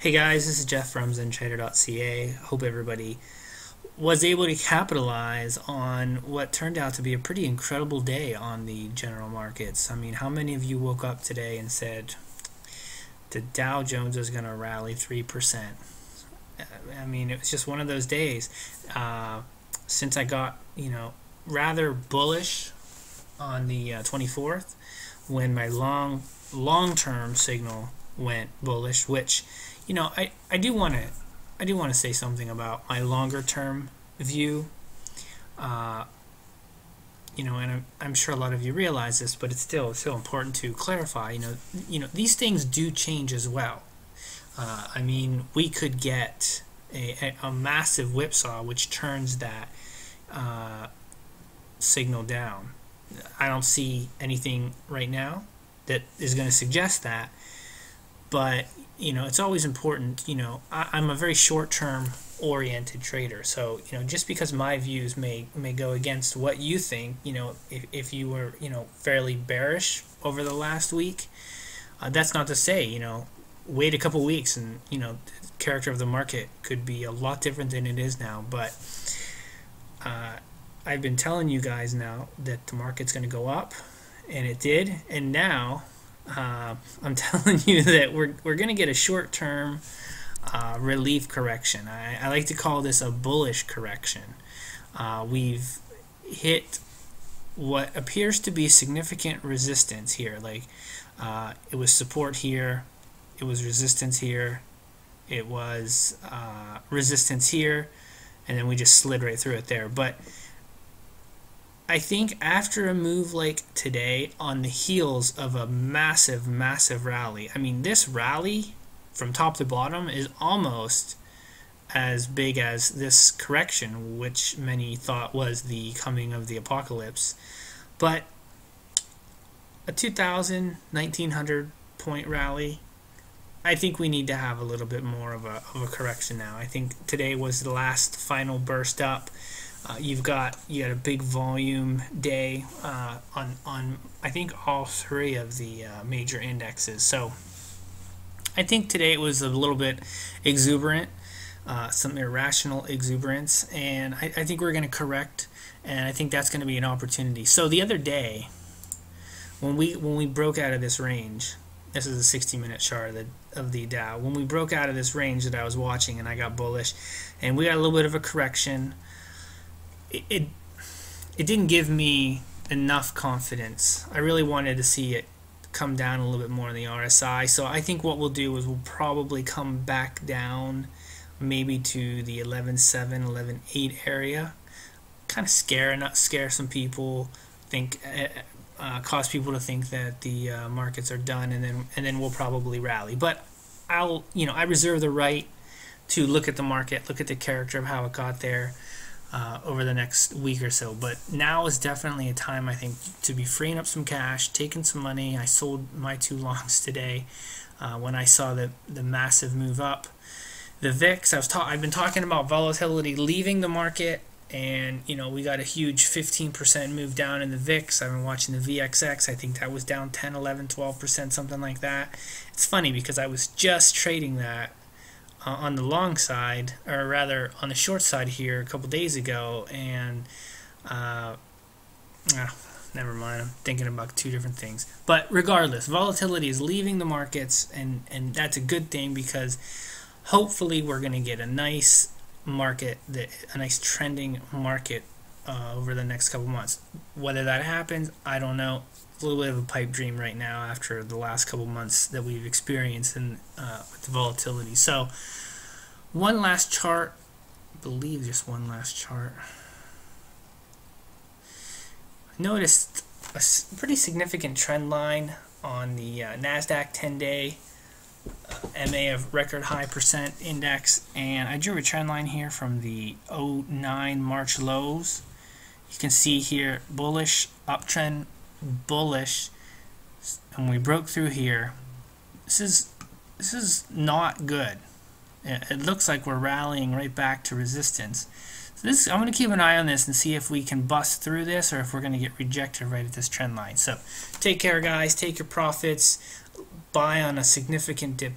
Hey guys, this is Jeff from ZenTrader.ca. Hope everybody was able to capitalize on what turned out to be a pretty incredible day on the general markets. I mean, how many of you woke up today and said the Dow Jones is going to rally 3%? I mean, it was just one of those days. Since I got, rather bullish on the 24th when my long-term signal went bullish, which I do want to say something about my longer term view. And I'm sure a lot of you realize this, but it's still important to clarify. These things do change as well. I mean, we could get a massive whipsaw which turns that signal down. I don't see anything right now that is going to suggest that, but it's always important. I'm a very short-term oriented trader, so just because my views may go against what you think, if you were fairly bearish over the last week, that's not to say wait a couple weeks and the character of the market could be a lot different than it is now. But I've been telling you guys now that the market's going to go up, and it did, and now I'm telling you that we're going to get a short-term relief correction. I like to call this a bullish correction. We've hit what appears to be significant resistance here. Like it was support here, it was resistance here, it was resistance here, and then we just slid right through it there. But I think after a move like today, on the heels of a massive rally, I mean, this rally from top to bottom is almost as big as this correction, which many thought was the coming of the apocalypse. But a 2,000, 1,900 point rally, I think we need to have a little bit more of a correction now. I think today was the last final burst up. You got a big volume day on I think all three of the major indexes. So I think today it was a little bit exuberant, some irrational exuberance, and I think we're going to correct, and I think that's going to be an opportunity. So the other day, when we broke out of this range, this is a 60-minute chart of the Dow. When we broke out of this range that I was watching, and I got bullish, and we got a little bit of a correction. It didn't give me enough confidence. I really wanted to see it come down a little bit more in the RSI. So I think what we'll do is we'll probably come back down maybe to the 11.7, 11.8 area. Kind of scare some people, cause people to think that the markets are done, and then we'll probably rally. But I reserve the right to look at the market, look at the character of how it got there over the next week or so. But now is definitely a time, I think, to be freeing up some cash, taking some money. I sold my 2 longs today when I saw the massive move up. The VIX, I've been talking about volatility leaving the market, and we got a huge 15% move down in the VIX. I've been watching the VXX. I think that was down 10, 11, 12%, something like that. It's funny because I was just trading that on the long side, or rather on the short side here a couple days ago, and never mind, I'm thinking about 2 different things. But regardless, volatility is leaving the markets, and that's a good thing, because hopefully we're going to get a nice market, a nice trending market over the next couple months. Whether that happens, I don't know. It's a little bit of a pipe dream right now after the last couple months that we've experienced with the volatility. So one last chart, I believe just one last chart. I noticed a pretty significant trend line on the NASDAQ 10-day MA of record high percent index, and I drew a trend line here from the 09 March lows. You can see here bullish, uptrend, bullish, and we broke through here. This is not good. It looks like we're rallying right back to resistance. So I'm going to keep an eye on this and see if we can bust through this, or if we're going to get rejected right at this trend line. So take care, guys. Take your profits. Buy on a significant dip